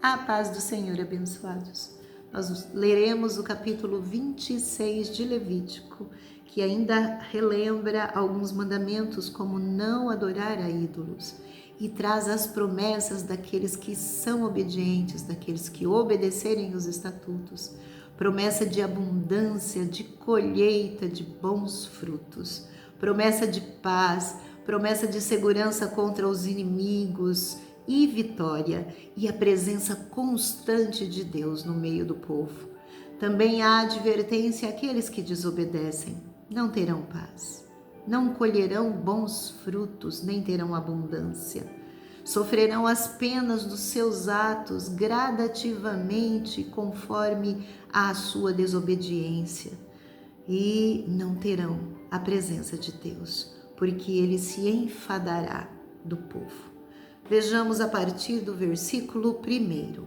A paz do Senhor, abençoados. Nós leremos o capítulo 26 de Levítico, que ainda relembra alguns mandamentos, como não adorar a ídolos, e traz as promessas daqueles que são obedientes, daqueles que obedecerem os estatutos. Promessa de abundância, de colheita, de bons frutos. Promessa de paz, promessa de segurança contra os inimigos, e vitória, e a presença constante de Deus no meio do povo. Também há advertência àqueles que desobedecem: não terão paz, não colherão bons frutos, nem terão abundância. Sofrerão as penas dos seus atos gradativamente, conforme a sua desobediência, e não terão a presença de Deus, porque ele se enfadará do povo. Vejamos a partir do versículo 1.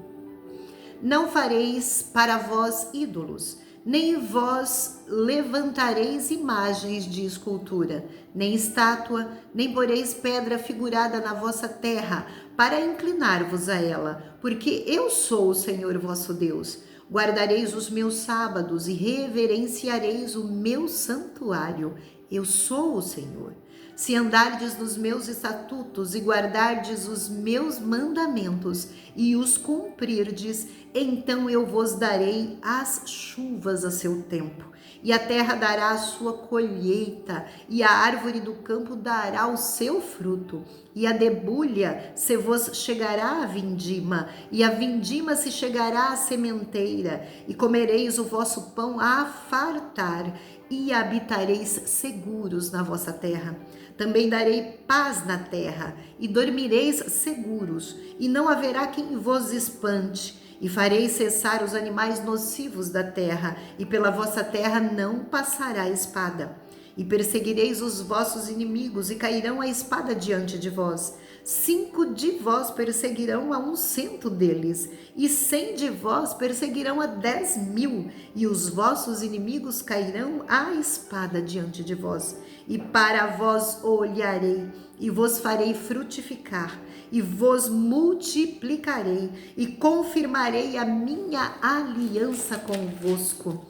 Não fareis para vós ídolos, nem vós levantareis imagens de escultura, nem estátua, nem poreis pedra figurada na vossa terra, para inclinar-vos a ela, porque eu sou o Senhor vosso Deus. Guardareis os meus sábados e reverenciareis o meu santuário. Eu sou o Senhor. Se andardes nos meus estatutos e guardardes os meus mandamentos e os cumprirdes, então eu vos darei as chuvas a seu tempo, e a terra dará a sua colheita, e a árvore do campo dará o seu fruto, e a debulha se vos chegará a vindima, e a vindima se chegará à sementeira, e comereis o vosso pão a fartar, e habitareis seguros na vossa terra. Também darei paz na terra, e dormireis seguros, e não haverá quem vos espante. E farei cessar os animais nocivos da terra, e pela vossa terra não passará espada. E perseguireis os vossos inimigos, e cairão a espada diante de vós. 5 de vós perseguirão a 100 deles, e 100 de vós perseguirão a 10.000, e os vossos inimigos cairão a espada diante de vós. E para vós olharei, e vos farei frutificar, e vos multiplicarei, e confirmarei a minha aliança convosco.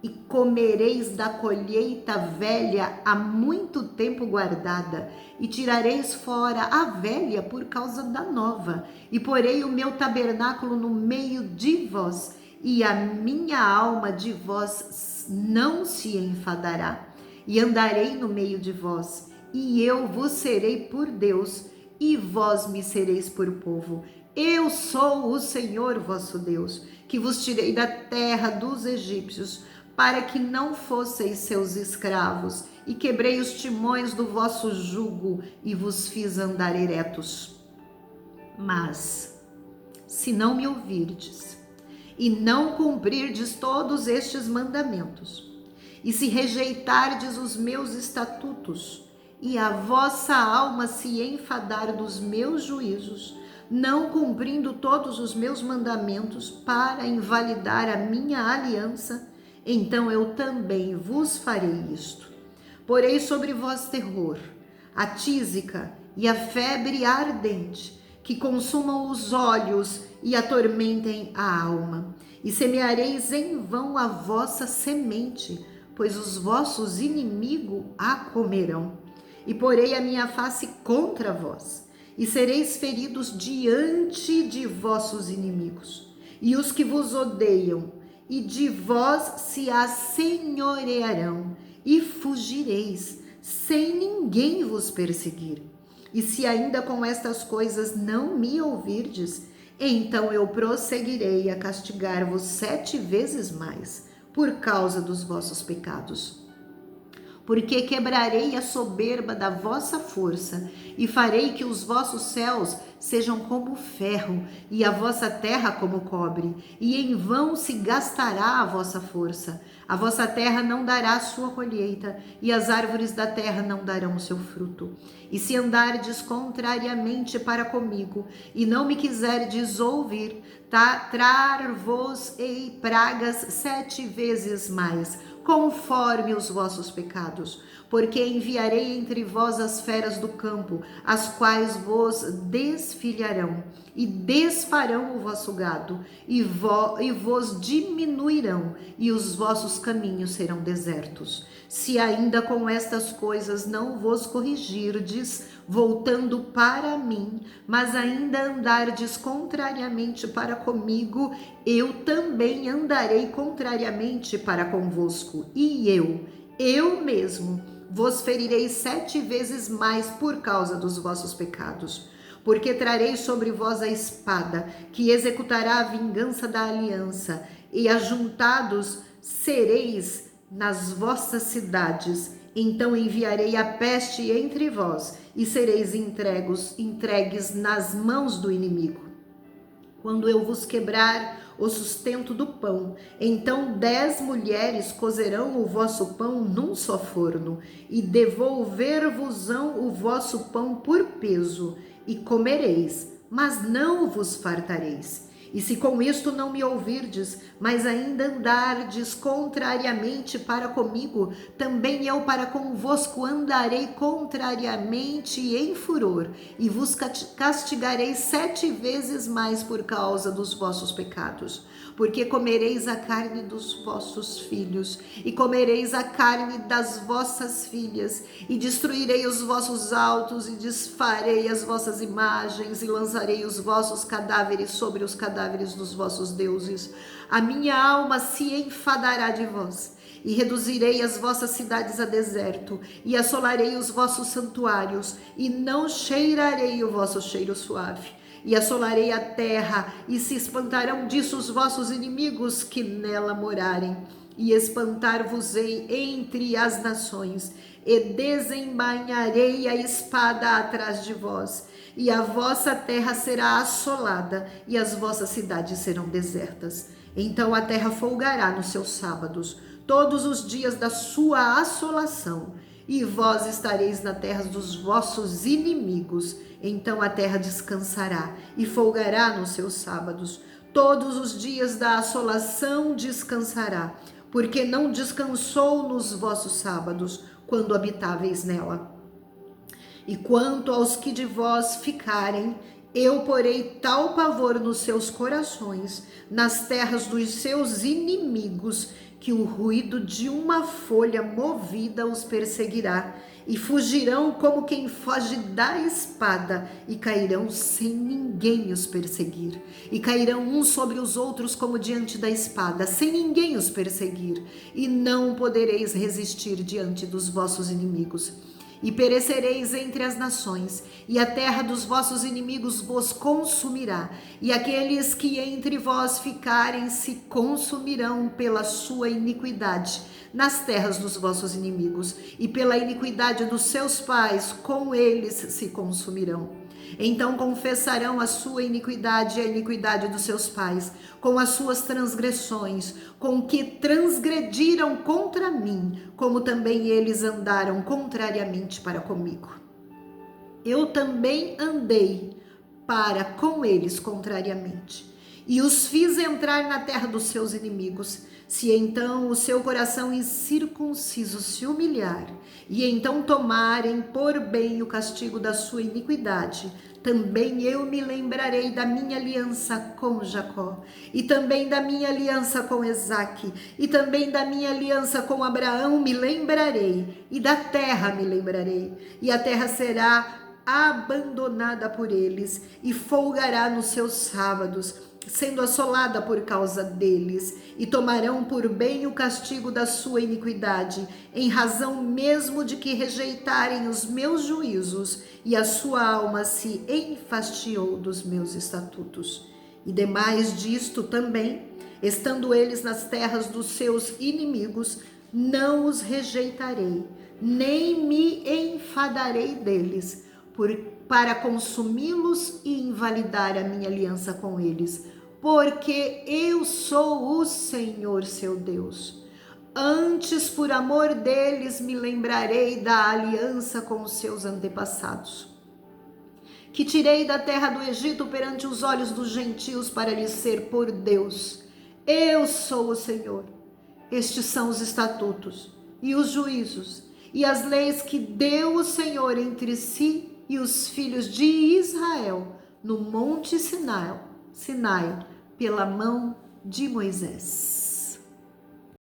E comereis da colheita velha há muito tempo guardada, e tirareis fora a velha por causa da nova, e porei o meu tabernáculo no meio de vós, e a minha alma de vós não se enfadará, e andarei no meio de vós, e eu vos serei por Deus, e vós me sereis por povo. Eu sou o Senhor vosso Deus, que vos tirei da terra dos egípcios, para que não fosseis seus escravos, e quebrei os timões do vosso jugo, e vos fiz andar eretos. Mas, se não me ouvirdes, e não cumprirdes todos estes mandamentos, e se rejeitardes os meus estatutos, e a vossa alma se enfadar dos meus juízos, não cumprindo todos os meus mandamentos para invalidar a minha aliança, então eu também vos farei isto. Porei sobre vós terror, a tísica e a febre ardente, que consumam os olhos e atormentem a alma. E semeareis em vão a vossa semente, pois os vossos inimigos a comerão. E porei a minha face contra vós, e sereis feridos diante de vossos inimigos. E os que vos odeiam, e de vós se assenhorearão, e fugireis, sem ninguém vos perseguir. E se ainda com estas coisas não me ouvirdes, então eu prosseguirei a castigar-vos 7 vezes mais, por causa dos vossos pecados. Porque quebrarei a soberba da vossa força, e farei que os vossos céus sejam como ferro, e a vossa terra como cobre, e em vão se gastará a vossa força. A vossa terra não dará sua colheita, e as árvores da terra não darão o seu fruto. E se andardes contrariamente para comigo, e não me quiserdes ouvir, trar-vos-ei pragas 7 vezes mais, conforme os vossos pecados. Porque enviarei entre vós as feras do campo, as quais vos desfilharão, e desfarão o vosso gado, e vos diminuirão, e os vossos caminhos serão desertos. Se ainda com estas coisas não vos corrigirdes, voltando para mim, mas ainda andardes contrariamente para comigo, eu também andarei contrariamente para convosco, e eu mesmo, vos ferirei 7 vezes mais por causa dos vossos pecados. Porque trarei sobre vós a espada, que executará a vingança da aliança, e ajuntados sereis nas vossas cidades. Então enviarei a peste entre vós, e sereis entregues nas mãos do inimigo. Quando eu vos quebrar o sustento do pão, então 10 mulheres cozerão o vosso pão num só forno, e devolver-vos-ão o vosso pão por peso, e comereis, mas não vos fartareis. E se com isto não me ouvirdes, mas ainda andardes contrariamente para comigo, também eu para convosco andarei contrariamente em furor, e vos castigarei 7 vezes mais por causa dos vossos pecados. Porque comereis a carne dos vossos filhos, e comereis a carne das vossas filhas, e destruirei os vossos altos, e desfarei as vossas imagens, e lançarei os vossos cadáveres sobre os cadáveres dos vossos deuses. A minha alma se enfadará de vós, e reduzirei as vossas cidades a deserto, e assolarei os vossos santuários, e não cheirarei o vosso cheiro suave. E assolarei a terra, e se espantarão disso os vossos inimigos que nela morarem. E espantar-vos-ei entre as nações, e desembainharei a espada atrás de vós. E a vossa terra será assolada, e as vossas cidades serão desertas. Então a terra folgará nos seus sábados, todos os dias da sua assolação, e vós estareis na terra dos vossos inimigos. Então a terra descansará e folgará nos seus sábados. Todos os dias da assolação descansará, porque não descansou nos vossos sábados, quando habitáveis nela. E quanto aos que de vós ficarem, eu porei tal pavor nos seus corações, nas terras dos seus inimigos, que o ruído de uma folha movida os perseguirá, e fugirão como quem foge da espada, e cairão sem ninguém os perseguir. E cairão uns sobre os outros como diante da espada, sem ninguém os perseguir, e não podereis resistir diante dos vossos inimigos. E perecereis entre as nações, e a terra dos vossos inimigos vos consumirá, e aqueles que entre vós ficarem se consumirão pela sua iniquidade nas terras dos vossos inimigos, e pela iniquidade dos seus pais com eles se consumirão. Então confessarão a sua iniquidade e a iniquidade dos seus pais, com as suas transgressões, com que transgrediram contra mim, como também eles andaram contrariamente para comigo. Eu também andei para com eles contrariamente, e os fiz entrar na terra dos seus inimigos. Se então o seu coração incircunciso se humilhar, e então tomarem por bem o castigo da sua iniquidade, também eu me lembrarei da minha aliança com Jacó, e também da minha aliança com Esaque, e também da minha aliança com Abraão me lembrarei, e da terra me lembrarei, e a terra será abandonada por eles, e folgará nos seus sábados, sendo assolada por causa deles, e tomarão por bem o castigo da sua iniquidade, em razão mesmo de que rejeitarem os meus juízos, e a sua alma se enfastiou dos meus estatutos. E demais disto também, estando eles nas terras dos seus inimigos, não os rejeitarei, nem me enfadarei deles, para consumi-los e invalidar a minha aliança com eles, porque eu sou o Senhor seu Deus. Antes, por amor deles, me lembrarei da aliança com os seus antepassados, que tirei da terra do Egito perante os olhos dos gentios para lhes ser por Deus. Eu sou o Senhor. Estes são os estatutos e os juízos e as leis que deu o Senhor entre si e os filhos de Israel no monte Sinai pela mão de Moisés.